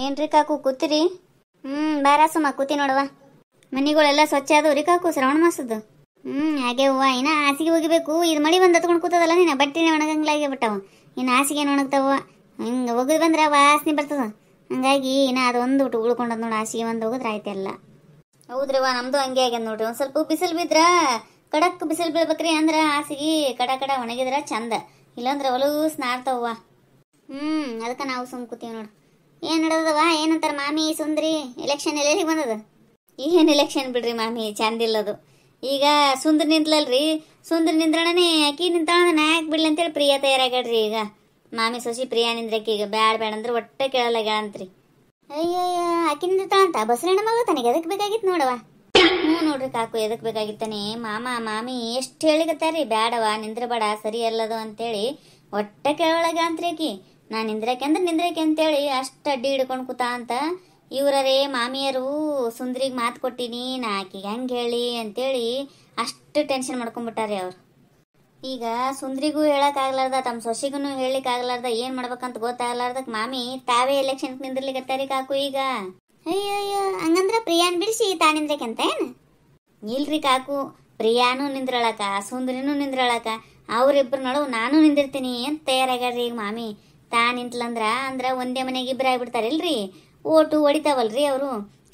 ಏನ್ರಿ ಕಾಕು ಕೂತಿರಿ? ಬಾರ ಸುಮ್ಮ ಕೂತಿ ನೋಡವ. ಮನಿಗಳೆಲ್ಲ ಸ್ವಚ್ಛ ಆದವ್ರಿ ಕಾಕು ಶ್ರಾವಣ ಮಾಸದ್ದು? ಹಾಗೆ ಹೂವ ಇನ್ನ ಹಾಸಿಗೆ ಹೋಗಿಬೇಕು. ಇದು ಮಳಿ ಬಂದು ಹತ್ಕೊಂಡು ಕೂತದಲ್ಲ, ನೀನು ಬಟ್ಟೆನೇ ಒಣಗಂಗ್ಲಾಗಿ ಬಿಟ್ಟವ. ಇನ್ನು ಹಾಸಿಗೆ ಒಣಗ್ತಾವ, ಹಿಂಗೆ ಒಗದು ಬಂದ್ರೆ ವಾಸನೆ ಬರ್ತದ. ಹಂಗಾಗಿ ಇನ್ನ ಅದೊಂದು ಊಟ ಉಳ್ಕೊಂಡದ್ ನೋಡಿ. ಹಾಸಿಗೆ ಒಂದು ಹೋಗಿದ್ರೆ ಆಯ್ತೆಲ್ಲ. ಹೌದ್ರಿವ, ನಮ್ದು ಹಂಗೆ ಆಗ್ಯದ ನೋಡ್ರಿ. ಒಂದು ಸ್ವಲ್ಪ ಬಿಸಿಲು ಬಿದ್ರ ಕಡಕ್ ಬಿಸಿಲು ಬೀಳ್ಬೇಕ್ರಿ, ಅಂದ್ರೆ ಹಾಸಿಗೆ ಕಡ ಕಡ ಒಣಗಿದ್ರ ಚಂದ, ಇಲ್ಲಾಂದ್ರೆ ಹೊಲೂಸ್ ನಾರ್ತಾವ. ಅದಕ್ಕೆ ನಾವು ಸುಮ್ ಕೂತೀವಿ ನೋಡು. ಏನು ನಡದವ? ಏನಂತಾರ ಮಾಮಿ ಸುಂದ್ರಿ? ಎಲೆಕ್ಷನ್ ಎಲ್ಲರಿಗೆ ಬಂದದ? ಏನು ಎಲೆಕ್ಷನ್ ಬಿಡ್ರಿ ಮಾಮಿ, ಚಂದಿಲ್ಲದು. ಈಗ ಸುಂದ್ರ ನಿಂತ್ಲಲ್ರಿ, ಸುಂದ್ರ ನಿಂದ್ರಣನೇ ಅಕ್ಕಿ ನಿಂತಾಳ, ನಾ ಯಾಕೆ ಬಿಡ್ಲಿ ಅಂತೇಳಿ ಪ್ರಿಯಾ ತಯಾರಾಗ್ಯಾಡ್ರಿ. ಈಗ ಮಾಮಿ ಸೊಸಿ ಪ್ರಿಯಾ ನಿಂದ್ರಕ್ಕಿ ಈಗ ಬ್ಯಾಡ ಅಂದ್ರೆ ಒಟ್ಟೆ ಕೇಳಲ್ಲ ಅಂತ್ರಿ. ಅಯ್ಯಯ್ಯ, ಅಕ್ಕಿ ನಿಂತಾಳಂತ ಬಸರಣ್ಣ ಮಗ ತನಗೆ ಎದಕ್ ಬೇಕಾಗಿತ್ತು ನೋಡವ. ನೋಡ್ರಿ ಕಾಕು, ಎದಕ್ ಬೇಕಾಗಿತ್ತಾನೆ? ಮಾಮಿ ಎಷ್ಟು ಹೇಳಿಕತ್ತಾರಿ, ಬ್ಯಾಡವ ನಿಂದ್ರಬೇಡ ಸರಿ ಅಲ್ಲದು ಅಂತೇಳಿ ಒಟ್ಟೆ ಕೇಳೊಳಗ ಅಂತ್ರಿ ಆಕಿ. ನಾ ನಿಂದ್ರಕ್ಕೆ ಅಂದ್ರೆ ನಿಂದ್ರಕ್ಕೆ ಅಂತೇಳಿ ಅಷ್ಟು ಅಡ್ಡಿ ಹಿಡ್ಕೊಂಡು ಕೂತ ಅಂತ. ಇವ್ರರೇ ಮಾಮಿಯರು ಸುಂದ್ರಿಗೆ ಮಾತು ಕೊಟ್ಟಿನಿ, ನಾ ಆಕಿಗೆ ಹೆಂಗೆ ಹೇಳಿ ಅಂತೇಳಿ ಅಷ್ಟು ಟೆನ್ಷನ್ ಮಾಡ್ಕೊಂಡ್ಬಿಟ್ಟಾರಿ ಅವ್ರು. ಈಗ ಸುಂದ್ರಿಗೂ ಹೇಳಕ್ಕಾಗ್ಲಾರ್ದ, ತಮ್ಮ ಸೊಸಿಗೂ ಹೇಳಿಕ್ಕಾಗ್ಲಾರ್ದ, ಏನು ಮಾಡ್ಬೇಕಂತ ಗೊತ್ತಾಗ್ಲಾರ್ದಕ್ಕೆ ಮಾಮಿ ತಾವೇ ಎಲೆಕ್ಷನ್ಗೆ ನಿಂದಿರ್ಲಿಕತ್ತಾರಿ ಕಾಕು ಈಗ. ಅಯ್ಯಯ್ಯೋ, ಹಂಗಂದ್ರ ಪ್ರಿಯಾನ್ ಬಿಡಿಸಿ ತಾನಿಂದ್ರಕ್ಕಂತ ಏನು? ಇಲ್ರಿ ಕಾಕು, ಪ್ರಿಯಾನು ನಿಂದ್ರಳಕ, ಸುಂದ್ರಿನೂ ನಿಂದ್ರಳಕ, ಅವ್ರಿಬ್ರು ನಡು ನಾನು ನಿಂದಿರ್ತೀನಿ ಅಂತ ತಯಾರಾಗ್ಯಾರ್ರಿ ಈಗ ಮಾಮಿ. ನಿಂತ್ಲಂದ್ರ ಒಂದೇ ಮನೆಗೆ ಇಬ್ಬರು ಆಗ್ಬಿಡ್ತಾರಿಲ್ರಿ, ಓಟು ಹೊಡಿತಾವಲ್ರಿ ಅವರು.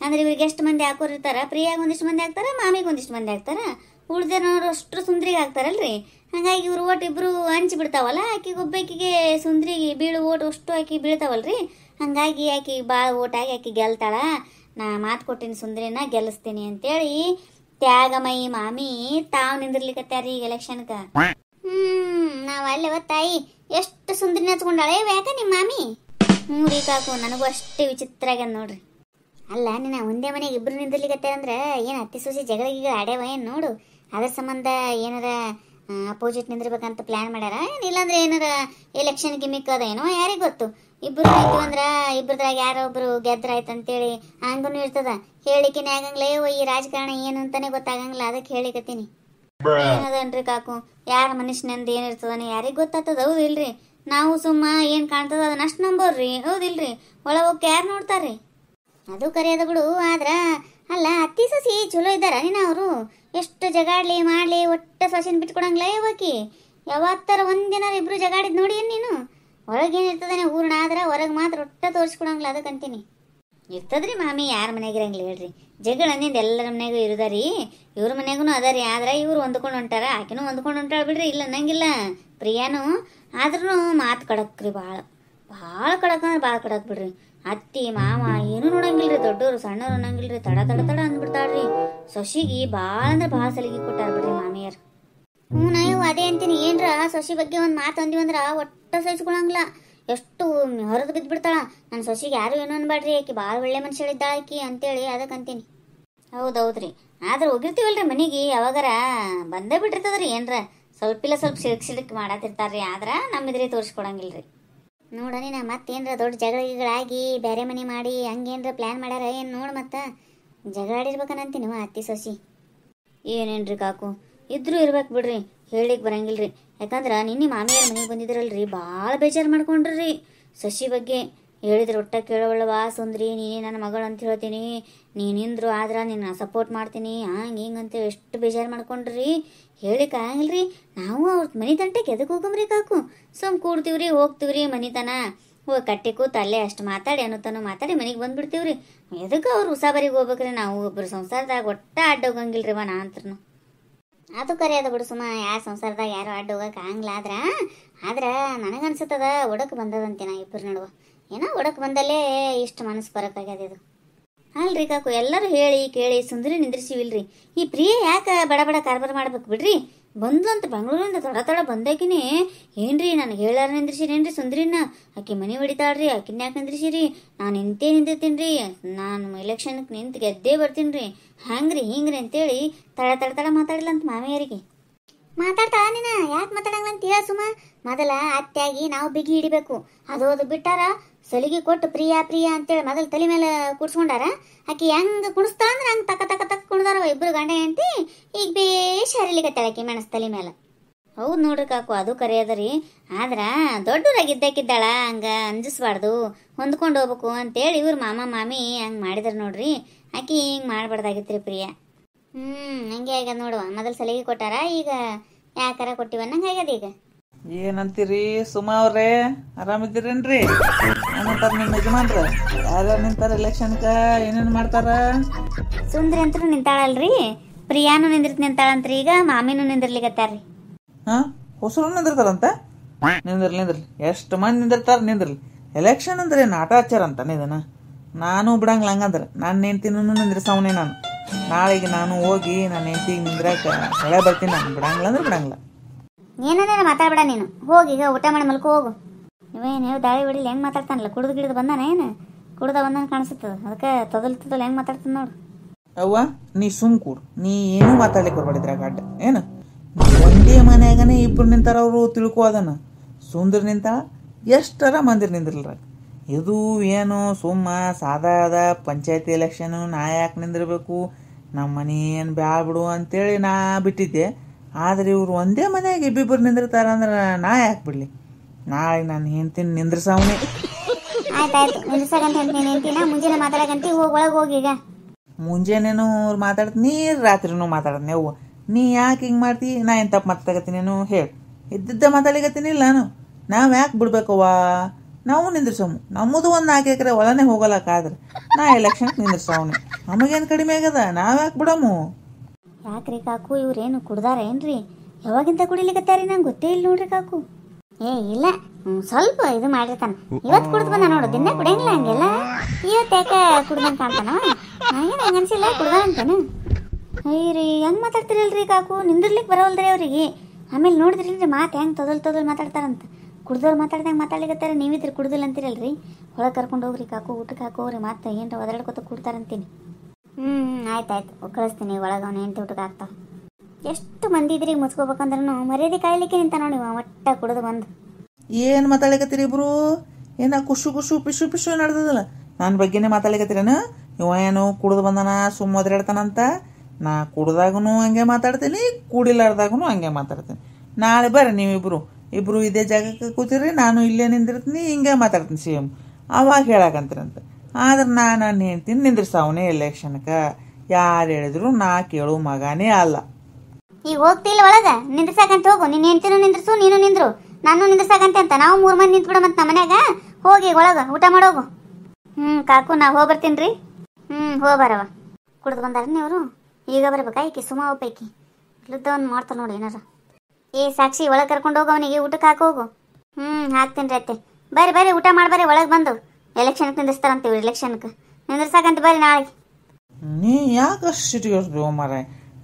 ಅಂದ್ರೆ ಇವ್ರಿಗೆ ಎಷ್ಟು ಮಂದಿ ಹಾಕೋರಿರ್ತಾರ, ಪ್ರಿಯಾಗ ಒಂದಿಷ್ಟು ಮಂದಿ ಆಗ್ತಾರ, ಮಾಮಿಗೆ ಒಂದಿಷ್ಟು ಮಂದಿ ಆಗ್ತಾರ, ಉಳ್ದೇನವ್ರು ಅಷ್ಟು ಸುಂದ್ರಿಗೆ ಆಗ್ತಾರಲ್ರಿ. ಹಂಗಾಗಿ ಇವ್ರು ಓಟ್ ಇಬ್ರು ಹಂಚಿ ಬಿಡ್ತಾವಲ್ಲ, ಆಕಿಗೆ ಒಬ್ಬಾಕಿಗೆ ಸುಂದ್ರಿಗೆ ಬೀಳು ಓಟು ಅಷ್ಟು ಆಕಿ ಬೀಳ್ತಾವಲ್ರಿ. ಹಂಗಾಗಿ ಆಕಿ ಭಾಳ ಓಟಾಗಿ ಆಕಿ ಗೆಲ್ತಾಳ. ನಾ ಮಾತು ಕೊಟ್ಟಿನಿ ಸುಂದ್ರಿನ ಗೆಲ್ಲಿಸ್ತೀನಿ ಅಂತೇಳಿ ತ್ಯಾಗಮಯಿ ಮಾಮಿ ತಾವ್ ನಿಂದಿರ್ಲಿಕತ್ಯಾರಿ ಈಗ ಎಲೆಕ್ಷನ್ಕ. ನಾವ್ ಅಲ್ಲೇವ ತಾಯಿ, ಎಷ್ಟು ಸುಂದ್ರಿ ಹಚ್ಕೊಂಡಾಳೆ ಯಾಕ ನಿಮ್ಮ ಮಾಮಿ? ರೀ ಕಾಕು, ನನಗೂ ಅಷ್ಟೇ ವಿಚಿತ್ರ ಆಗ್ಯದ ನೋಡ್ರಿ. ಅಲ್ಲ, ನೀನು ಒಂದೇ ಮನೆಗೆ ಇಬ್ರು ನಿಂದಿರ್ಲಿಕತ್ತಾರಂದ್ರೆ ಏನು ಅತ್ತಿ ಸೊಸಿ ಜಗಳಿಗೆ ಆಡ್ಯಾವ ಏನು ನೋಡು? ಅದ್ರ ಸಂಬಂಧ ಏನಾರ ಅಪೋಸಿಟ್ ನಿಂದಿರ್ಬೇಕಂತ ಪ್ಲಾನ್ ಮಾಡ್ಯಾರ, ಇಲ್ಲಾಂದ್ರೆ ಏನಾರ ಎಲೆಕ್ಷನ್ ಗಿಮಿಕ್ ಅದ ಏನೋ, ಯಾರಿಗೆ ಗೊತ್ತು. ಇಬ್ರು ನಿಂತೀವಂದ್ರ ಇಬ್ರದಾಗ ಯಾರೋ ಒಬ್ರು ಗೆದ್ರಾಯ್ತು ಅಂತೇಳಿ ಹಂಗೂ ಇರ್ತದ. ಹೇಳಿಕೆನೆ ಆಗಂಗ್ಲೇ ಈ ರಾಜಕಾರಣ ಏನು ಅಂತಾನೆ ಗೊತ್ತಾಗಂಗಿಲ್ಲ, ಅದಕ್ಕೆ ಹೇಳಿಕತ್ತೀನಿ. ಏನದನ್ರಿ ಕಾಕು, ಯಾರ ಮನುಷ್ಯನಂದ ಏನಿರ್ತದಾನೆ ಯಾರಿಗೆ ಗೊತ್ತಾಗ್ತದ? ಹೌದು ಇಲ್ರಿ? ನಾವು ಸುಮ್ಮ ಏನು ಕಾಣ್ತದ ಅದನ್ನ ಅಷ್ಟು ನಂಬೋರ್ರಿ, ಹೌದಿಲ್ರಿ? ಒಳಗೋಗಿ ಯಾರು ನೋಡ್ತಾರ್ರಿ? ಅದು ಕರೆಯದ ಬಿಡು. ಆದ್ರ ಅಲ್ಲ, ಅತ್ತಿ ಸೊಸಿ ಚಲೋ ಇದ್ದಾರ ನೀನು? ಅವರು ಎಷ್ಟು ಜಗಾಡ್ಲಿ ಮಾಡ್ಲಿ ಒಟ್ಟ ಸೊಸಿನ ಬಿಟ್ಕೊಡಂಗ್ಲ ಯಾವಾಕಿ? ಯಾವತ್ತರ ಒಂದಿನ ಇಬ್ರು ಜಗಾಡಿದ್ ನೋಡಿ ಏನ್ ನೀನು? ಒಳಗೇನಿರ್ತದಾನೆ ಹೂರ್ಣ, ಆದ್ರ ಹೊರಗೆ ಮಾತ್ರ ಒಟ್ಟ ತೋರಿಸ್ಕೊಡಂಗಿಲ್ಲ, ಅದಕ್ಕಂತೀನಿ. ಇರ್ತದ್ರಿ ಮಾಮಿ, ಯಾರ ಮನೆಗಿರಂಗಿಲ್ಲ ಹೇಳ್ರಿ? ಜಗಳ ಅಂದಿಂದ ಎಲ್ಲರ ಮನೆಗೂ ಇರುದಾರಿ, ಇವ್ರ ಮನೆಗೂ ಅದಾರಿ. ಆದ್ರ ಇವ್ರು ಹೊಂದ್ಕೊಂಡು ಹೊಂಟಾರ, ಆಕಿನೂ ಹೊಂದ್ಕೊಂಡು ಹೊಂಟಾಳ ಬಿಡ್ರಿ, ಇಲ್ಲ ಅನ್ನಂಗಿಲ್ಲ ಪ್ರಿಯಾನು. ಆದ್ರೂ ಮಾತು ಕಡಕ್ರಿ, ಭಾಳ ಕಡಕ್ ಅಂದ್ರೆ ಭಾಳ ಕಡಕ್ ಬಿಡ್ರಿ. ಅತ್ತಿ ಮಾಮ ಏನು ನೋಡಂಗಿಲ್ರಿ, ದೊಡ್ಡೋರು ಸಣ್ಣವ್ರು ಅನ್ನಂಗಿಲ್ರಿ, ತಡ ತಡ ತಡ ಅಂದ್ಬಿಡ್ತಾಳ್ರಿ. ಸೊಸಿಗೆ ಭಾಳ ಅಂದ್ರೆ ಭಾಳ ಸಲಿಗೆ ಕೊಟ್ಟಾರ ಬಿಡ್ರಿ ಮಾಮಿಯರ್. ನಾವು ಅದೇ ಅಂತೀನಿ, ಏನ್ರ ಸೊಸಿ ಬಗ್ಗೆ ಒಂದು ಮಾತು ಅಂದಿವಂದ್ರ ಒಟ್ಟ ಸಹಿಸ್ಕೊಳಂಗಿಲ್ಲ, ಎಷ್ಟು ಹೊರದು ಬಿದ್ದು ಬಿಡ್ತಾಳ. ನನ್ನ ಸೊಸಿಗೆ ಯಾರು ಏನೋ ಅನ್ಬೇಡ್ರಿ, ಆಕಿ ಭಾಳ ಒಳ್ಳೆ ಮನುಷ್ಯಳಿದ್ದಾಳ ಆಕಿ ಅಂತೇಳಿ ಅದಕ್ಕಂತೀನಿ. ಹೌದೌದ್ರಿ, ಆದ್ರೆ ಹೋಗಿರ್ತೀವಲ್ರಿ ಮನೆಗೆ, ಯಾವಾಗಾರ ಬಂದೇ ಬಿಟ್ಟಿರ್ತದ್ರಿ. ಏನ್ರ ಸ್ವಲ್ಪ ಸಿಡಕ್ ಮಾಡತ್ತಿರ್ತಾರ್ರಿ, ಆದ್ರ ನಮ್ಮಿದ್ರಿ ತೋರಿಸ್ಕೊಡಂಗಿಲ್ರಿ. ನೋಡನಿ, ನಾ ಮತ್ತೇನ್ರ ದೊಡ್ಡ ಜಗಳಾಗಿ ಬೇರೆ ಮನೆ ಮಾಡಿ ಹಂಗೇನ್ರ ಪ್ಲಾನ್ ಮಾಡ್ಯಾರ ಏನು ನೋಡು? ಮತ್ತೆ ಜಗಳಾಡಿರ್ಬೇಕನ್ನಂತೀನಿ ಅತ್ತಿ ಸೊಸಿ. ಏನೇನ್ರಿ ಕಾಕು, ಇದ್ರೂ ಇರ್ಬೇಕು ಬಿಡ್ರಿ, ಹೇಳಿಕ್ ಬರಂಗಿಲ್ರಿ. ಯಾಕಂದ್ರೆ ನಿನ್ನೆ ಮಾಮಿಯಾರ ಮನೆಗೆ ಬಂದಿದ್ರಲ್ರಿ, ಭಾಳ ಬೇಜಾರು ಮಾಡ್ಕೊಂಡ್ರಿ ಸೊಸಿ ಬಗ್ಗೆ. ಹೇಳಿದ್ರೆ ಒಟ್ಟ ಕೇಳೋವಳವಾ ಸುಂದ್ರಿ, ನೀನೇ ನನ್ನ ಮಗಳು ಅಂತ ಹೇಳ್ತೀನಿ, ನೀನಿಂದ್ರು ಆದ್ರೆ ನಿನ್ನ ಸಪೋರ್ಟ್ ಮಾಡ್ತೀನಿ ಹಿಂಗಂತ ಎಷ್ಟು ಬೇಜಾರು ಮಾಡ್ಕೊಂಡ್ರಿ. ಹೇಳಿಕ್ ಆಗಂಗಿಲ್ರಿ. ನಾವು ಅವ್ರ ಮನೆ ತಂಟೆಗೆ ಎದಕ್ಕೆ ಹೋಗಮ್ರಿ ಕಾಕು? ಸುಮ್ ಕೂಡ್ತೀವ್ರಿ, ಹೋಗ್ತೀವ್ರಿ ಮನಿತನ, ಹೋಗಿ ಕಟ್ಟಿ ಕೂತ ಅಲ್ಲೇ ಅಷ್ಟು ಮಾತಾಡಿ ಅನ್ನೋತನೋ ಮಾತಾಡಿ ಮನೆಗೆ ಬಂದ್ಬಿಡ್ತೀವ್ರಿ. ಎದಕ್ಕೆ ಅವ್ರು ಉಸಾಬರಿಗೆ ಹೋಗ್ಬೇಕ್ರಿ? ನಾವು ಒಬ್ಬರು ಸಂಸಾರದಾಗ ಒಟ್ಟ ಅಡ್ಡ ಹೋಗಂಗಿಲ್ರಿ ನಾ ಅಂತನು. ಅದು ಕರೆ ಅದ ಬಿಡು ಸುಮ್ಮ, ಯಾರ ಸಂಸಾರದಾಗ ಯಾರು ಅಡ್ಡ ಹೋಗಕ್ಕೆ ಆಗಂಗಿಲ್ಲ. ಆದ್ರೆ ನನಗನ್ಸುತ್ತದ ಒಡಕ್ ಬಂದದಂತೆ ನಾ ಇಬ್ಬರು ನಡುವ. ಏನೋ ಒಡಕ್ ಬಂದಲ್ಲೇ ಇಷ್ಟು ಮನಸ್ಸು ಬರೋಕ್ಕಾಗ್ಯದ ಇದು. ಅಲ್ರಿ ಕಾಕು, ಎಲ್ಲರೂ ಹೇಳಿ ಕೇಳಿ ಸುಂದರಿ ನಿಂದ್ರಿಸಿವಿಲ್ರಿ. ಈ ಪ್ರಿಯ ಯಾಕೆ ಬಡ ಬಡ ಕಾರ್ಬಾರ ಮಾಡ್ಬೇಕು ಬಿಡ್ರಿ? ಬಂದ್ಲಂತ ಬೆಂಗಳೂರಿಂದ ತಡ ಬಂದಾಕಿನೇ ಏನ್ರಿ ನನಗೆ ಹೇಳಾರ ನಿಂದ್ರಿಸಿರೇನ್ರಿ ಸುಂದರಿನ? ಆಕಿ ಮನೆ ಹೊಡಿತಾಳ್ರಿ, ಆಕಿನ ಯಾಕೆ ನಿಂದ್ರಿಸಿರಿ? ನಾನು ನಿಂತಿರ್ತೀನಿ ರೀ, ನಾನು ಎಲೆಕ್ಷನ್ಗೆ ನಿಂತು ಗೆದ್ದೇ ಬರ್ತೀನಿ ರೀ, ಹಂಗ್ರಿ ಹಿಂಗ್ರಿ ಅಂತೇಳಿ ತಡ ಮಾತಾಡಿಲ್ಲ ಅಂತ ಮಾಮಿಯರಿಗೆ. ಮಾತಾಡ್ತಾಳ ನೀನ? ಯಾಕೆ ಮಾತಾಡಂಗಿಲ್ಲ ಅಂತ ಹೇಳ ಸುಮ್ಮ. ಮೊದಲ ಅತ್ತೆಯಾಗಿ ನಾವು ಬಿಗಿ ಹಿಡಿಬೇಕು, ಅದು ಬಿಟ್ಟಾರ ಸಲಿಗೆ ಕೊಟ್ಟು ಪ್ರಿಯಾ ಅಂತೇಳಿ ಮೊದಲು ತಲೆ ಮೇಲೆ ಕುಡ್ಸ್ಕೊಂಡಾರ. ಆಕಿ ಹೆಂಗೆ ಕುಣಿಸ್ತಾಳ ಅಂದ್ರೆ ಹಂಗೆ ತಕ್ಕ ಕುಣಿದಾರ ಇಬ್ರು ಗಂಡ ಹೆಂಡತಿ. ಈಗ ಬೇಷ್ ಹರಿಲಿಕತ್ತಾಳ ಆಕಿ ಮೆಣಸ್ ತಲೆ ಮೇಲೆ. ಹೌದು ನೋಡ್ರಿ ಕಾಕು, ಅದು ಕರೆ ಅದ ರೀ. ಆದ್ರ ದೊಡ್ಡವರಾಗಿದ್ದಕ್ಕಿದ್ದಾಳ ಹಂಗ ಅಂಜಿಸ್ಬಾರ್ದು, ಹೊಂದ್ಕೊಂಡು ಹೋಗ್ಬೇಕು ಅಂತೇಳಿ ಇವ್ರ ಮಾಮ ಮಾಮಿ ಹಂಗೆ ಮಾಡಿದ್ರು ನೋಡ್ರಿ. ಆಕಿ ಹಿಂಗೆ ಮಾಡ್ಬಾರ್ದಾಗಿತ್ರಿ ಪ್ರಿಯ. ಹಂಗೆ ಆಗ್ಯದ ನೋಡುವ. ಮೊದಲು ಸಲಿಗೆ ಕೊಟ್ಟಾರ, ಈಗ ಯಾಕಾರ ಕೊಟ್ಟಿವನ್ನಂಗೆ ಆಗ್ಯದ ಈಗ. ಏನಂತೀರಿ ಸುಮಾ ಅವ್ರೆ, ಆರಾಮಿದ್ದೀರೇನ್ರಿ? ಏನಂತಾರ ನಿಮ್ಮ ಯಜಮಾನ್ರ? ಯಾರ್ಯಾರು ನಿಂತಾರ ಎಲೆಕ್ಷನ್ಕ? ಏನೇನು ಮಾಡ್ತಾರ? ಸುಂದ್ರಿ ಅಂತೂ ನಿಂತಾಳಲ್ರಿ, ಪ್ರಿಯಾನು ನಿಂತಾಳಂತ್ರಿ. ಈಗ ಮಾಮಿನೂ ನಿಂದಿರ್ಲಿಕತ್ತಾರ್ರಿ. ಹೊಸರು ನಿಂದಿರ್ತಾರಂತ? ನಿಂದಿರ್ಲಿ ಎಷ್ಟು ಮಂದಿ ನಿಂದಿರ್ಲಿ. ಎಲೆಕ್ಷನ್ ಅಂದ್ರೆ ಏನು ಆಟ ಆಚಾರ ಅಂತಾನೆ ಇದನ್ನ? ನಾನು ಬಿಡಂಗಿಲ್ಲ. ಹಂಗಂದ್ರೆ ನಾನು ಹೆಂಡ್ತಿನೂ ನಿಂದ್ರಿಸವನೇ. ನಾಳೆಗೆ ನಾನು ಹೋಗಿ ನನ್ನ ಹೆಂಡ್ತಿಗೆ ನಿಂದ್ರಾಕ ಸೆಳೆ ಬರ್ತೀನಿ. ನಾನು ಬಿಡಂಗಿಲ್ಲ ಅಂದ್ರೆ ಬಿಡಂಗಿಲ್ಲ. ಏನೇನ ಮಾತಾಡ್ಬೇಡ ನೀನು. ಹೋಗಿ ಈಗ ಊಟ ಮಾಡಿ ಮಲ್ಕೋ ಹೋಗು. ಇವೇನು ದಾಳಿ ಹೊಡಿಲಿ ಹೆಂಗೆ ಮಾತಾಡ್ತಾನಲ್ಲ, ಕುಡ್ದು ಗಿಡ್ದು ಬಂದಾನ ಏನು? ಕುಡ್ದ ಬಂದಾನ ಕಾಣಿಸುತ್ತದ, ಅದಕ್ಕೆ ತೊದಲ್ ಹೆಂಗೆ ಮಾತಾಡ್ತಾನ ನೋಡು. ಅವ್ವ ನೀ ಸುಮ್ ಕೂಡು, ನೀ ಏನೂ ಮಾತಾಡ್ಲಿಕ್ಕೆ ಬರ್ಬಾಡಿದ್ರ ಗಡ್ಡ ಏನು? ಒಂದೇ ಮನ್ಯಾಗನೇ ಇಬ್ರು ನಿಂತಾರ, ಅವರು ತಿಳ್ಕೋದನ. ಸುಂದ್ರ ನಿಂತಾಳ, ಎಷ್ಟರ ಮಂದಿರ್ ನಿಂದಿರ್ಲ್ರ. ಇದು ಏನು ಸುಮ್ಮ ಸಾದಾ ಅದ, ಪಂಚಾಯತಿ ಎಲೆಕ್ಷನು, ನಾ ಯಾಕೆ ನಿಂದಿರ್ಬೇಕು, ನಮ್ಮ ಮನೆ ಏನು ಬ್ಯಾಡ ಬಿಡು ಅಂತೇಳಿ ನಾ ಬಿಟ್ಟಿದ್ದೆ. ಆದ್ರೆ ಇವ್ರು ಒಂದೇ ಮನ್ಯಾಗ ಇಬ್ಬಿಬ್ಬರು ನಿಂದಿರ್ತಾರ ಅಂದ್ರೆ ನಾ ಯಾಕೆ ಬಿಡ್ಲಿ? ನಾಳೆ ನಾನು ಹೆಂಡ್ತೀನಿ ನಿಂದ್ರಸವನೇ. ಆಯ್ತಾಯ್ತು, ನಿಂದ್ರಸಾಗಂತ ಹೆಂಡ್ತಿನ ಮುಂಜಾನೆ ಮಾತಾಡಕಂತಿ. ಒಳಗೆ ಹೋಗಿ ಈಗ. ಮುಂಜಾನೇನು ಮಾತಾಡ್ತೀನಿ, ರಾತ್ರಿನೂ ಮಾತಾಡ್ತೀನಿ. ಅವ್ವ ನೀ ಯಾಕೆ ಹಿಂಗೆ ಮಾಡ್ತಿ? ನಾ ಏನು ತಪ್ಪು ಮಾತಾಡಕತ್ತೀನೇನು ಹೇಳಿ? ಇದ್ದಿದ್ದ ಮಾತಾಡ್ಲಿಕತ್ತೀನಿ ಇಲ್ಲ ನಾವು ಯಾಕೆ ಬಿಡ್ಬೇಕವ್ವ? ನಾವು ನಿಂದ್ರಸಮು. ನಮ್ಮದು ಒಂದು 4 ಎಕರೆ ಹೊಲನೇ ಹೋಗಲಕ್ಕಾದ್ರೆ ನಾ ಎಲೆಕ್ಷನ್ಗೆ ನಿಂದ್ರಸವನಿ. ನಮಗೇನು ಕಡಿಮೆ ಆಗ್ಯದ? ನಾವು ಯಾಕೆ ಬಿಡಮು? ಯಾಕ್ರಿ ಕಾಕು, ಇವ್ರೇನು ಕುಡ್ದಾರ ಏನ್ರಿ? ಯಾವಾಗಿಂತ ಕುಡಿಲಿಕತ್ತಾರಿ? ನಂಗೆ ಗೊತ್ತೇ ಇಲ್ಲ ನೋಡ್ರಿ ಕಾಕು. ಇಲ್ಲ, ಸ್ವಲ್ಪ ಇದು ಮಾಡಿರ್ತಾನ. ಇವತ್ತು ಕುಡ್ದು ಬಂದ ನೋಡು, ದಿನ ಕುಡಿಯಂಗಿಲ್ಲ ಹಂಗೆಲ್ಲ. ಇವತ್ತು ಯಾಕೆ ಕುಡ್ದಂಗೆ ಕಾಣ್ತಾನ? ಏನು ಹಂಗೆ ಅನ್ಸಿಲ್ಲ ಕುಡ್ದ ಅಂತೇನು? ಅಯ್ಯರಿ ಹೆಂಗೆ ಮಾತಾಡ್ತಿರಲ್ರಿ ಕಾಕು, ನಿಂದಿರ್ಲಿಕ್ಕೆ ಬರೋಲ್ರಿ ಅವ್ರಿಗೆ. ಆಮೇಲೆ ನೋಡಿದ್ರಿ ಮಾತು ಹೆಂಗೆ ತೊದಲ್ ಮಾತಾಡ್ತಾರಂತ. ಕುಡ್ದವ್ರು ಮಾತಾಡ್ದಂಗೆ ಮಾತಾಡ್ಲಿಕತ್ತಾರೆ, ನೀವಿದ್ರಿ ಕುಡ್ದಿಲ್ಲ ಅಂತೀರಲ್ರಿ. ಒಳಗೆ ಕರ್ಕೊಂಡು ಹೋಗ್ರಿ ಕಾಕು, ಊಟಕ್ಕೆ ಹಾಕೋರಿ. ಮತ್ತೆ ಏನ್ರ ಒದರಾಡ್ಕೊತ ಕೂಡ್ತಾರಂತೀನಿ. ಆಯ್ತಾಯ್ತು, ಕಳಿಸ್ತೀನಿ ಒಳಗೆ. ಅವನು ಹೆಂಡ್ತಿ ಊಟಕ್ಕೆ ಹಾಕ್ತಾವ. ಎಷ್ಟು ಮಂದಿ ಇದ್ರಿ ಮುಚ್ಕೋಬೇಕಂದ್ರೂ ಮರ್ಯಾದೆ ಕಾಯ್ಲಿಕ್ಕೆ ನಿಂತ ನೋಡಿ ಒಟ್ಟ ಕುಡಿದು ಬಂದು. ಏನು ಮಾತಾಡ್ಲಿಕತ್ತೀರಿ ಇಬ್ರು? ಏನ ಕುಶು ಪಿಶು ನಡೆದದಲ್ಲ? ನನ್ನ ಬಗ್ಗೆನೇ ಮಾತಾಡ್ಲಿಕತ್ತೀರೇನು? ಇವ ಏನು ಕುಡ್ದು ಬಂದನ ಸುಮ್ಮ ಒದರಾಡ್ತಾನಂತ? ನಾ ಕುಡ್ದಾಗೂ ಹಂಗೆ ಮಾತಾಡ್ತೀನಿ, ಕುಡಿಲಾರ್ದಾಗೂ ಹಂಗೆ ಮಾತಾಡ್ತೀನಿ. ನಾಳೆ ಬರ್ರಿ ನೀವಿಬ್ರು ಇದೇ ಜಾಗಕ್ಕೆ ಕೂತಿರಿ, ನಾನು ಇಲ್ಲೇ ನಿಂದಿರ್ತೀನಿ, ಹಿಂಗೆ ಮಾತಾಡ್ತೀನಿ ಸೇಮ್. ಅವಾಗ ಹೇಳಕಂತೀರಂತ. ಆದ್ರೆ ನಾನು ಹೇಳ್ತೀನಿ ನಿಂದ್ರಸವನೇ ಎಲೆಕ್ಷನ್ಗೆ. ಯಾರು ಹೇಳಿದ್ರು ನಾ ಕೇಳು ಮಗನೇ ಅಲ್ಲ. ಈಗ ಹೋಗ್ತಿಲ್ಲ ಒಳಗ ನಿಂದ್ರಸಾಕಂತ ಹೋಗು. ನಿನ್ನ ಹೆಂಡ್ತಿನೂ ನಿಂದ್ರಸು, ನೀನು ನಿಂದ್ರು, ನಾನು ನಿಂದ್ರಸಾಕಂತೆ ಅಂತ. ನಾವು 3 ಮಂದಿ ನಿಂತ್ಬಿಡ ಮತ್ತೆ ನಮ್ಮ ಮನ್ಯಾಗ. ಹೋಗಿ ಒಳಗ ಊಟ ಮಾಡೋಗು. ಕಾಕು ನಾ ಹೋಗ್ಬರ್ತೀನಿ ರೀ. ಹೋಗ್ಬರವ. ಕುಡ್ದು ಬಂದಾರ ನೀವರು? ಈಗ ಬರ್ಬೇಕಾ? ಈಕಿ ಸುಮಾ ಒಬ್ಬಾಕಿ ಇಲ್ಲದ ಒಂದು ಮಾಡ್ತಾರ ನೋಡಿ ಏನಾರ. ಸಾಕ್ಷಿ ಒಳಗೆ ಕರ್ಕೊಂಡು ಹೋಗು, ಅವನಿಗೆ ಊಟಕ್ಕೆ ಹಾಕೋಗು. ಹಾಕ್ತೀನಿ ರೀ ಅತ್ತೆ. ಬರ್ರಿ ಊಟ ಮಾಡ್ಬರ್ರಿ ಒಳಗೆ ಬಂದು. ಎಲೆಕ್ಷನ್ಗೆ ನಿಂದಿರ್ತಾರಂತೀವಿ, ಎಲೆಕ್ಷನ್ಗೆ ನಿಂದಿರ್ಸಾಕಂತ ಬರ್ರಿ ನಾಳೆ. ನೀ ಯಾಕಷ್ಟು ಸಿಟಿಗೆ ಮಾರ?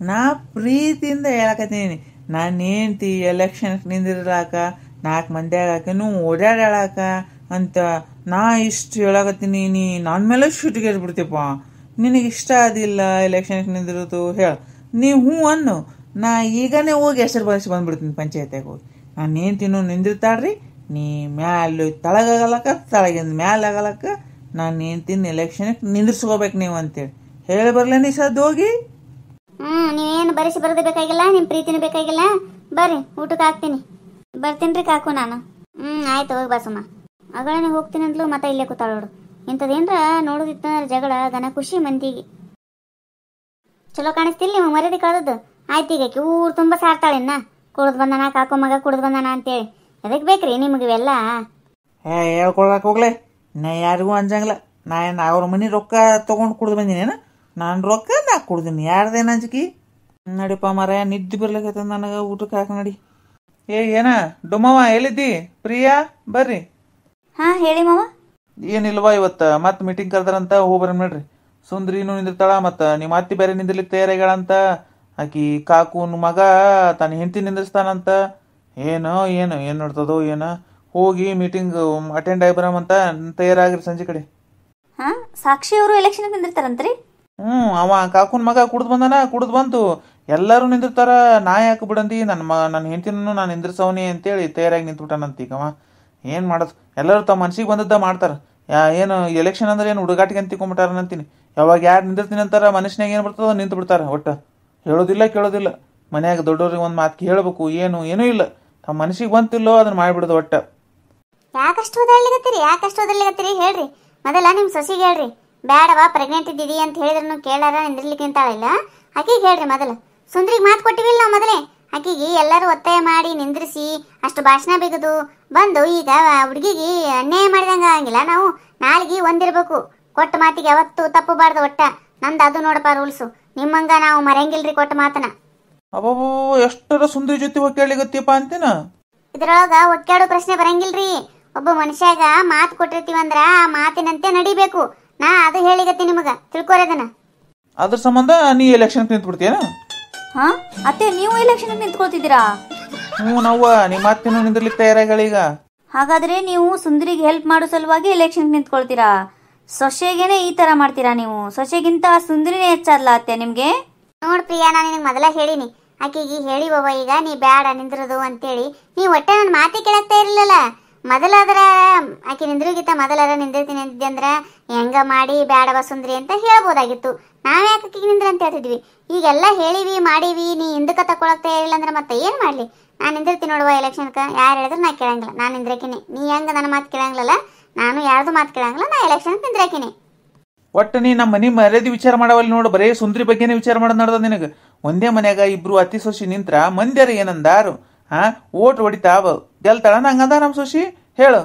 ನಾ ಪ್ರೀತಿಯಿಂದ ಹೇಳಕತ್ತೀನಿ. ನಾನು ಹೆಂಡ್ತಿ ಎಲೆಕ್ಷನ್ಗೆ ನಿಂದಿರಾಕ 4 ಮಂದಿಯಾಗ ಆಕೆನೂ ಓಡಾಡಾಕ ಅಂತ ನಾ ಇಷ್ಟು ಹೇಳಕತ್ತೀನಿ. ನೀ ನನ್ನ ಮೇಲೆ ಸಿಟಿಗೆ ಬಿಡ್ತೀಪ್ಪ. ನಿನಗೆ ಇಷ್ಟ ಆದಿಲ್ಲ ಎಲೆಕ್ಷನ್ಗೆ ನಿಂದಿರೋದು? ಹೇಳ, ನೀ ಹ್ಞೂ ಅನ್ನು. ನಾ ಈಗನೇ ಹೋಗಿ ಹೆಸರು ಬರೆಸಿ ಬಂದ್ಬಿಡ್ತೀನಿ ಪಂಚಾಯತ್ಯಾಗ ಹೋಗಿ. ನಾನು ಹೆಂಡ್ತಿನೂ ನಿಂದಿರ್ತಾಳ್ರಿ. ನೀ ಮ್ಯಾಲ ತಳಗಾಗಲಕ್ಕ, ತಳಗಿಂದ ಮ್ಯಾಲ ಆಗಲಕ್ಕ ನಾನು ಹೆಂಡ್ತಿನ ಎಲೆಕ್ಷನ್ಗೆ ನಿಂದಿರ್ಸ್ಕೋಬೇಕು ನೀವು ಅಂತೇಳಿ ಹೇಳಿ ಬರ್ಲೇನಿ ಸದ್ದು ಹೋಗಿ. ನೀವೇನು ಬರೆಸಿ ಬರೋದು ಬೇಕಾಗಿಲ್ಲ, ನಿಮ್ಮ ಪ್ರೀತಿನೂ ಬೇಕಾಗಿಲ್ಲ. ಬರ್ರಿ ಊಟಕ್ಕೆ ಹಾಕ್ತೀನಿ. ಬರ್ತೀನಿ ರೀ ಕಾಕು ನಾನು. ಆಯ್ತು ಹೋಗಿ ಬಾಸುಮ್ಮ. ಅಗಳೇ ಹೋಗ್ತೀನಿ ಅಂದ್ಲು, ಮತ್ತೆ ಇಲ್ಲೇ ಕೂತಾಳ ನೋಡು. ಇಂಥದ್ದೇನ್ರ ನೋಡೋದಿತ್ತಂದ್ರೆ ಜಗಳ ಗನ ಖುಷಿ ಮಂದಿಗೆ. ಚಲೋ ಕಾಣಿಸ್ತಿಲ್ಲ ನೀವು ಮರ್ಯಾದೆ ಕಳೆದದ್ದು. ಆಯ್ತು ಈಗ ಊರು ತುಂಬ ಸಾರ್ತಾಳಿನ್ನ. ಕುಡ್ದು ಬಂದಾನ ಕಾಕು ಮಗ ಕುಡ್ದು ಬಂದಾನ ಅಂತೇಳಿ. ಎದಕ್ಕೆ ಬೇಕ್ರಿ ನಿಮಗೆ ಇವೆಲ್ಲ? ಹೇಳ್ಕೊಳಕ್ ಹೋಗ್ಲೆ. ನಾ ಯಾರಿಗೂ ಅಂಜಂಗಿಲ್ಲ. ನಾ ಏನು ಅವ್ರ ಮನೆ ರೊಕ್ಕ ತೊಗೊಂಡು ಕುಡ್ದು ಬಂದಿನೇನು? ನಾನು ರೊಕ್ಕ ನಾ ಕುಡ್ದೀನಿ, ಯಾರ್ದೇನು ಅಂಜಿಕೆ? ನಡಿಪ್ಪ ಮಾರ, ನಿದ್ದೆ ಬರ್ಲಿಕ್ಕೆ ನನಗೆ. ಊಟಕ್ಕೆ ಹಾಕಿ ನಡಿ. ಏನ ಡೊಮ್ಮವ ಎಲ್ಲಿದ್ದಿ? ಪ್ರಿಯಾ ಬರ್ರಿ. ಹೇಳಿ ಮಾವ. ಏನಿಲ್ವಾ, ಇವತ್ತು ಮತ್ತೆ ಮೀಟಿಂಗ್ ಕರ್ದಾರಂತ, ಹೋಗ್ಬರ ನೋಡ್ರಿ. ಸುಂದ್ರಿನೂ ನಿಂದಿರ್ತಾಳ, ಮತ್ತು ನಿಮ್ಮ ಅತ್ತಿ ಬೇರೆ ನಿಂದಿರ್ಲಿಕ್ಕೆ ತಯಾರಾಗ್ಯಾಳಂತ. ಆಕಿ ಕಾಕುನ ಮಗ ತನ್ನ ಹೆಂಡತಿ ನಿಂದಿರ್ಸ್ತಾನಂತ. ಏನು ನೋಡ್ತದೋ ಏನೋ. ಹೋಗಿ ಮೀಟಿಂಗ್ ಅಟೆಂಡ್ ಆಗಿ ಬರಮಂತ ತಯಾರಾಗ್ರಿ ಸಂಜೆ ಕಡೆ. ಸಾಕ್ಷಿ ಅವರು ಎಲೆಕ್ಷನ್ ನಿಂದಿರ್ತಾರಂತ್ರಿ? ಅವ ಕಾಕುನ ಮಗ ಕುಡ್ದು ಬಂತು. ಎಲ್ಲರೂ ನಿಂದಿರ್ತಾರ, ನಾ ಯಾಕೆ ಬಿಡಂದಿ? ನನ್ನ ಹೆಂಡತಿನೂ ನಾನು ನಿಂದಿರ್ಸವನಿ ಅಂತೇಳಿ ತಯಾರಾಗಿ ನಿಂತ್ಬಿಟ್ಟಾನಂತ. ಈಗ ಅವ ಏನು ಮಾಡೋದು? ಎಲ್ಲರೂ ತಮ್ಮ ಮನ್ಸಿಗೆ ಬಂದದ್ದ ಮಾಡ್ತಾರ. ಏನು ಎಲೆಕ್ಷನ್ ಅಂದ್ರೆ ಏನು ಹುಡುಗಾಟಿಗೆ ಅಂತ ತಿಳ್ಕೊಂಬಿಟ್ಟಾರ ಅಂತೀನಿ. ಯಾವಾಗ ಯಾರು ನಿಂದಿರ್ತೀನಿ ಅಂತಾರ, ಮನುಷ್ಯನಾಗ ಏನು ಬರ್ತದೋ ನಿಂತು ಬಿಡ್ತಾರ. ಒಟ್ಟು ಹೇಳೋದಿಲ್ಲ ಕೇಳೋದಿಲ್ಲ. ಮನ್ಯಾಗ ದೊಡ್ಡವ್ರಿಗೆ ಒಂದು ಮಾತು ಕೇಳಬೇಕು. ಏನೂ ಇಲ್ಲ, ತಮ್ಮ ಮನಸ್ಸಿಗೆ ಬಂತಿಲ್ಲೋ ಅದನ್ನ ಮಾಡಿಬಿಡೋದು ಒಟ್ಟ. ಯಾಕಷ್ಟು ಓದಲಿಕತ್ತೀರಿ ಹೇಳ್ರಿ. ಮೊದಲ ನಿಮ್ಮ ಸೊಸಿಗೆ ಹೇಳ್ರಿ, ಬೇಡವಾ ಪ್ರೆಗ್ನೆಂಟ್ ಇದ್ದೀವಿ ಅಂತ ಹೇಳಿದ್ರು ಕೇಳಾರ ನಿಂದಿರ್ಲಿಕ್ಕೆ ನಿಂತಾಳಿಲ್ಲ. ಆಕಿಗೆ ಹೇಳ್ರಿ ಮೊದಲು. ಸುಂದ್ರಿಗೆ ಮಾತು ಕೊಟ್ಟಿವಿಲ್ಲ ನಾವು ಮೊದಲೇ. ಆಕಿಗೆ ಎಲ್ಲರೂ ಒತ್ತಾಯ ಮಾಡಿ ನಿಂದ್ರಿಸಿ ಅಷ್ಟು ಭಾಷಣ ಬಿಗದು ಬಂದು ಈಗ ಹುಡುಗಿಗೆ ಅನ್ಯಾಯ ಮಾಡಿದಂಗೆ ಆಗಂಗಿಲ್ಲ. ನಾವು ನಾಳೆಗೆ ಒಂದಿರ್ಬೇಕು. ಕೊಟ್ಟ ಮಾತಿಗೆ ಯಾವತ್ತು ತಪ್ಪಬಾರ್ದು ಒಟ್ಟ. ನಂದು ಅದು ನೋಡಪ್ಪ ರೂಲ್ಸು. ನಿಮ್ಮಂಗ ನಾವು ಮರೆಯಂಗಿಲ್ರಿ ಕೊಟ್ಟ ಮಾತನ. ಅಬ್ಬೋ ಎಷ್ಟರ ಸುಂದರಿ ಜೊತೆ ಒಕ್ಕಾಡ್ಲಿಗತ್ತಿಯಪ್ಪ ಅಂತೇನ. ಇದ್ರೊಳಗ ಒಕ್ಕಾಡೋ ಪ್ರಶ್ನೆ ಬರಂಗಿಲ್ರಿ. ಒಬ್ಬ ಮನುಷ್ಯಾಗ ಮಾತು ಕೊಟ್ಟಿರ್ತೀವಂದ್ರ ಆ ಮಾತಿನಂತೆ ನಡಿಬೇಕು. ನಾ ಅದು ಹೇಳಿಗತ್ತಿ ನಿಮಗ, ತಿಳ್ಕೊರೇದನ. ಅದ್ರ ಸಂಬಂಧ ನೀ ಎಲೆಕ್ಷನ್ ನಿಂತ್ಬಿಡ್ತೀಯನ? ಹಾ ಅತ್ತೆ, ನೀವು ಎಲೆಕ್ಷನ್ ನಿಂತ್ಕೊಳ್ತಿದ್ದೀರಾ? ನಾವು ನಿಮ್ಮ ಮಾತಿನ ನಿಂದಿರ್ಲಿಕ್ಕೆ ತಯಾರಾಗ ಈಗ. ಹಾಗಾದ್ರೆ ನೀವು ಸುಂದರಿಗೆ ಹೆಲ್ಪ್ ಮಾಡೋ ಸಲುವಾಗಿ ಎಲೆಕ್ಷನ್ ನಿಂತ್ಕೊಳ್ತೀರಾ? ಸೊಸೆಗೇನೆ ಈ ತರ ಮಾಡ್ತೀರಾ ನೀವು? ಸೊಸೆಗಿಂತ ಸುಂದರಿನೇ ಹೆಚ್ಚಲ್ಲ ಅತ್ತೆ ನಿಮ್ಗೆ? ನೋಡ್ ಪ್ರಿಯಾ, ನಾನು ನಿನಗೆ ಮೊದಲ ಹೇಳಿನಿ. ಆಕೆಗೆ ಹೇಳಿ ಬಾಬಾ ಈಗ ನೀ ಬ್ಯಾಡ ನಿಂದ್ರದು ಅಂತೇಳಿ. ನೀ ಒಟ್ಟೆ ನನ್ನ ಮಾತಿ ಕೇಳಕ್ತಾ ಇರಲಿಲ್ಲ. ಮೊದಲಾದ್ರ ಆಕೆ ನಿಂದ್ರಿಗಿತ್ತ ಮೊದಲಾರ ನಿಂದಿರ್ತೀನಿ ಅಂತಿದ್ದೆ ಅಂದ್ರೆ ಹೆಂಗ ಮಾಡಿ ಬ್ಯಾಡವ ಸುಂದ್ರಿ ಅಂತ ಹೇಳ್ಬೋದಾಗಿತ್ತು. ನಾವ್ಯಾಕೆ ಆಕೆಗೆ ನಿಂದ್ರ ಅಂತ ಹೇಳ್ತಿದ್ವಿ. ಈಗೆಲ್ಲ ಹೇಳಿವಿ ಮಾಡೀವಿ, ನೀ ಹಿಂದಕ್ಕೆ ತಗೊಳಕ್ ತಯಾರಿಲ್ಲ ಅಂದ್ರೆ ಮತ್ತೆ ಏನು ಮಾಡಲಿ? ನಾನು ನಿಂದಿರ್ತೀನಿ ನೋಡುವ ಎಲೆಕ್ಷನ್ಗೆ. ಯಾರು ಹೇಳಿದ್ರು ನಾ ಕೇಳಂಗಿಲ್ಲ, ನಾನು ನಿಂದ್ರಕಿನಿ. ನೀ ಹೆಂಗ ನನ್ನ ಮಾತು ಕೇಳಂಗಿಲ್ಲ, ನಾನು ಯಾರ್ದು ಮಾತು ಕೇಳಂಗಿಲ್ಲ. ನಾ ಎಲೆಕ್ಷನ್ ನಿಂದ್ರಕಿನಿ. ಒಟ್ಟು ನೀ ನಮ್ಮ ಮನೆ ಮರ್ಯಾದೆ ವಿಚಾರ ಮಾಡವಲ್ಲಿ ನೋಡು, ಬರೀ ಸುಂದರಿ ಬಗ್ಗೆನೇ ವಿಚಾರ ಮಾಡೋದು ನಡ್ದ ನಿನಗೆ. ಒಂದೇ ಮನ್ಯಾಗ ಇಬ್ರು ಅತಿ ಸೊಸಿ ನಿಂತ್ರ ಮಂದ್ಯಾರ ಏನಂದಾರು? ಓಟ್ ಹೊಡಿತಾವ ಗೆಲ್ತಾಳ ನಂಗಂದ ನಮ್ಮ ಸೊಸಿ ಹೇಳು.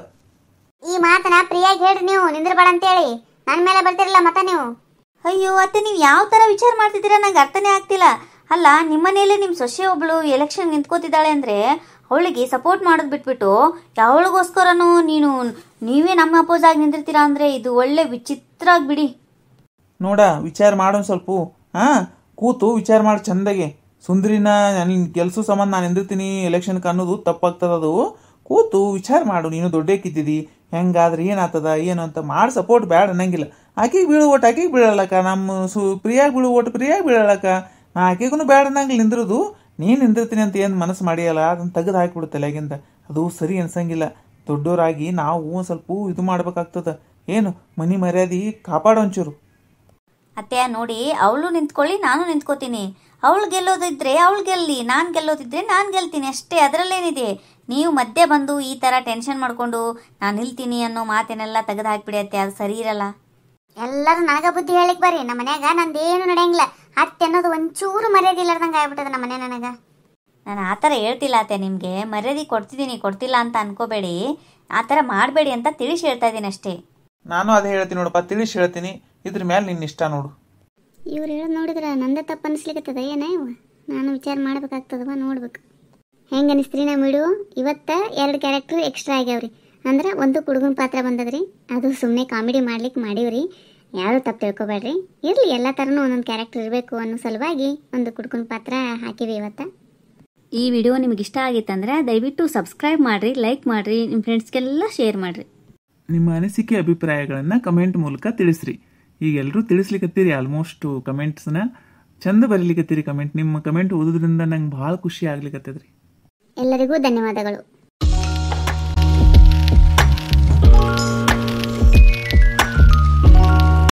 ಈ ಮಾತನ ಪ್ರಿಯಾಗಿ ಹೇಳ್ರಿ ನೀವು, ನಿಂದ್ರಬೇಡ ಅಂತೇಳಿ. ನನ್ನ ಮೇಲೆ ಬರ್ತಿರಲ್ಲ ಮತ್ತ ನೀವು. ಅಯ್ಯೋ ಅತ್ತೆ, ನೀವು ಯಾವ ತರ ವಿಚಾರ ಮಾಡ್ತಿದ್ದೀರಾ ನಂಗೆ ಅರ್ಥನೇ ಆಗ್ತಿಲ್ಲ. ಅಲ್ಲ, ನಿಮ್ಮನೇಲಿ ನಿಮ್ಮ ಸೊಸೆ ಒಬ್ಳು ಎಲೆಕ್ಷನ್ ನಿಂತ್ಕೋತಿದ್ದಾಳೆ ಅಂದ್ರೆ ಅವಳಿಗೆ ಸಪೋರ್ಟ್ ಮಾಡೋದು ಬಿಟ್ಬಿಟ್ಟು ಯಾವಳಿಗೋಸ್ಕರನೂ ನೀವೇ ನಮ್ಮ ಅಪೋಸ್ ಆಗಿ ನಿಂದಿರ್ತೀರಾ ಅಂದ್ರೆ ಇದು ಒಳ್ಳೆ ವಿಚಿತ್ರ ಆಗ್ಬಿಡಿ. ನೋಡ, ವಿಚಾರ ಮಾಡೋನ್ ಸ್ವಲ್ಪ. ಕೂತು ವಿಚಾರ ಮಾಡಿ ಚಂದಗೆ. ಸುಂದರಿನ ಕೆಲಸ ಸಂಬಂಧ ನಾನು ನಿಂದಿರ್ತೀನಿ ಎಲೆಕ್ಷನ್ಗೆ ಅನ್ನೋದು ತಪ್ಪಾಗ್ತದ. ಅದು ಕೂತು ವಿಚಾರ ಮಾಡು. ನೀನು ದೊಡ್ಡಕ್ಕಿದ್ದಿದಿ, ಹೆಂಗಾದ್ರೆ ಏನಾಗ್ತದ ಏನು ಅಂತ ಮಾಡಿ ಸಪೋರ್ಟ್ ಬ್ಯಾಡ ಅನ್ನಂಗಿಲ್ಲ. ಆಕೆಗೆ ಬೀಳು ಓಟ್ ಆಕೆಗೆ ಬೀಳಲ್ಲಕ್ಕ, ನಮ್ಮ ಪ್ರಿಯಾಗಿ ಬೀಳು ಓಟ್ ಪ್ರಿಯಾಗಿ ಬೀಳಲ್ಲಕ್ಕ. ನಾ ಆಕೆಗೂ ಬ್ಯಾಡ ಅನ್ನಂಗಿಲ್ಲ ನಿಂದ್ರದು. ನೀನು ನಿಂದಿರ್ತೀನಿ ಅಂತ ಏನು ಮನಸ್ಸು ಮಾಡಿಯಲ್ಲ, ಅದನ್ನು ತೆಗೆದು ಹಾಕಿಬಿಡುತ್ತಲ್ಲ ಆಗಿಂದ. ಅದು ಸರಿ ಅನ್ಸಂಗಿಲ್ಲ. ದೊಡ್ಡೋರಾಗಿ ನಾವು ಒಂದು ಸ್ವಲ್ಪ ಇದು ಮಾಡ್ಬೇಕಾಗ್ತದ. ಏನು ಮನಿ ಮರ್ಯಾದೆ ಕಾಪಾಡೋ ಒಂಚೂರು. ಅತ್ತೆ ನೋಡಿ, ಅವಳು ನಿಂತ್ಕೊಳ್ಳಿ, ನಾನು ನಿಂತ್ಕೋತೀನಿ. ಅವಳು ಗೆಲ್ಲೋದಿದ್ರೆ ಅವಳು ಗೆಲ್ಲಿ, ನಾನು ಗೆಲ್ಲೋದಿದ್ರೆ ನಾನು ಗೆಲ್ತೀನಿ ಅಷ್ಟೇ. ಅದರಲ್ಲೇನಿದೆ? ನೀವು ಮಧ್ಯೆ ಬಂದು ಈ ಥರ ಟೆನ್ಷನ್ ಮಾಡಿಕೊಂಡು ನಾನು ನಿಲ್ತೀನಿ ಅನ್ನೋ ಮಾತನ್ನೆಲ್ಲ ತೆಗೆದು ಹಾಕಿಬಿಡಿ ಅತ್ತೆ, ಅದು ಸರಿ ಇರಲ್ಲ. ಎಲ್ಲರೂ ನನಗ ಬುದ್ಧಿ ಹೇಳಿಕ್ ಬರ್ರಿ. ನಮ್ಮ ಮನ್ಯಾಗ ನಂದೇನು ನಡೆಯಂಗಿಲ್ಲ. ಅತ್ತೆ ಅನ್ನೋದು ಒಂಚೂರು ಮರ್ಯಾದೆ ಇಲ್ಲಾರ್ದಂಗೆ ಆಗ್ಬಿಟ್ಟದ ನಮ್ಮ ಮನೆ ನನಗ. ನಾನು ಆ ಥರ ಹೇಳ್ತಿಲ್ಲ ಅತ್ತೆ, ನಿಮಗೆ ಮರ್ಯಾದೆ ಕೊಡ್ತಿದ್ದೀನಿ, ಕೊಡ್ತಿಲ್ಲ ಅಂತ ಅನ್ಕೋಬೇಡಿ. ಆ ಥರ ಮಾಡಬೇಡಿ ಅಂತ ತಿಳಿಸಿ ಹೇಳ್ತಾ ಇದ್ದೀನಿ ಅಷ್ಟೇ. ನಾನು ಅದೇ ಹೇಳ್ತೀನಿ ನೋಡಪ್ಪ, ತಿಳಿಸಿ ಹೇಳ್ತೀನಿ. ಇದ್ರ ಮೇಲೆ ನಿನ್ನ ಇಷ್ಟ ನೋಡು. ಇವ್ರು ಹೇಳೋದು ನೋಡಿದ್ರೆ ನಂದೇ ತಪ್ಪು ಅನಿಸ್ಲಿಕ್ಕತ್ತದ ಏನ ಇವ? ನಾನು ವಿಚಾರ ಮಾಡ್ಬೇಕಾಗ್ತದವ, ನೋಡ್ಬೇಕು. ಹೆಂಗೆ ಅನಿಸ್ತ್ರಿ ನಮ್ಮ ವಿಡಿಯೋ? ಇವತ್ತ 2 ಕ್ಯಾರೆಕ್ಟರ್ ಎಕ್ಸ್ಟ್ರಾ ಆಗ್ಯಾವ್ರಿ. ಅಂದ್ರೆ ಒಂದು ಹುಡುಗನ ಪಾತ್ರ ಬಂದದ್ರಿ, ಅದು ಸುಮ್ಮನೆ ಕಾಮಿಡಿ ಮಾಡ್ಲಿಕ್ಕೆ ಮಾಡೀವ್ರಿ. ಯಾರು ತಪ್ಪು ತಿಳ್ಕೊಬೇಡ್ರಿ. ಇರಲಿ, ಎಲ್ಲ ಥರನೂ ಒಂದೊಂದು ಕ್ಯಾರೆಕ್ಟರ್ ಇರಬೇಕು ಅನ್ನೋ ಸಲುವಾಗಿ ಒಂದು ಹುಡುಗನ ಪಾತ್ರ ಹಾಕಿವಿ ಇವತ್ತು. ಈ ವಿಡಿಯೋ ನಿಮಗೆ ಇಷ್ಟ ಆಗಿತ್ತಂದ್ರೆ ದಯವಿಟ್ಟು ಸಬ್ಸ್ಕ್ರೈಬ್ ಮಾಡಿರಿ, ಲೈಕ್ ಮಾಡಿರಿ, ನಿಮ್ಮ ಫ್ರೆಂಡ್ಸ್ಗೆಲ್ಲ ಶೇರ್ ಮಾಡಿರಿ. ನಿಮ್ಮ ಅನಿಸಿಕೆ ಅಭಿಪ್ರಾಯಗಳನ್ನು ಕಮೆಂಟ್ ಮೂಲಕ ತಿಳಿಸ್ರಿ. ಈಗ ಎಲ್ಲರೂ ತಿಳಿಸ್ಲಿಕ್ಕತ್ತೀರಿ ಆಲ್ಮೋಸ್ಟ್ ಕಮೆಂಟ್ಸ್ನ. ಚಂದ ಬರೀಲಿಕ್ಕತ್ತೀರಿ ಕಮೆಂಟ್. ನಿಮ್ಮ ಕಮೆಂಟ್ ಓದೋದ್ರಿಂದ ನಂಗೆ ಭಾಳ ಖುಷಿ ಆಗ್ಲಿಕ್ಕತ್ತದ್ರಿ. ಎಲ್ಲರಿಗೂ ಧನ್ಯವಾದಗಳು.